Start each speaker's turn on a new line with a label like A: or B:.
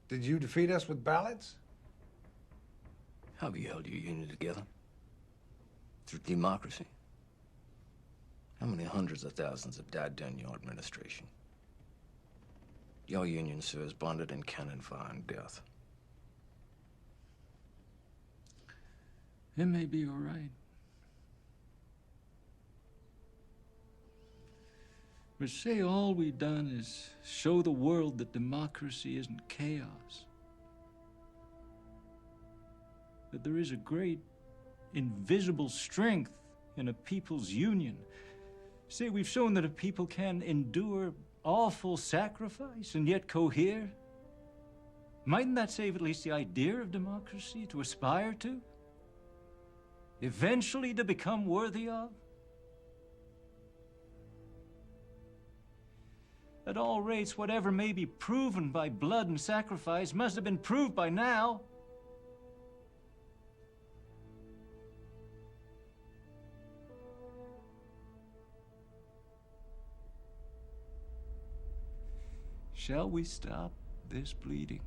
A: Did you defeat us with ballots?
B: How have you held your union together? Through democracy. How many hundreds of thousands have died during your administration? Your union, sir, is bonded in cannon fire and death.
C: It may be all right. But say all we've done is show the world that democracy isn't chaos. That there is a great invisible strength in a people's union. Say we've shown that a people can endure awful sacrifice and yet cohere. Mightn't that save at least the idea of democracy to aspire to? Eventually to become worthy of? At all rates, whatever may be proven by blood and sacrifice must have been proved by now. Shall we stop this bleeding?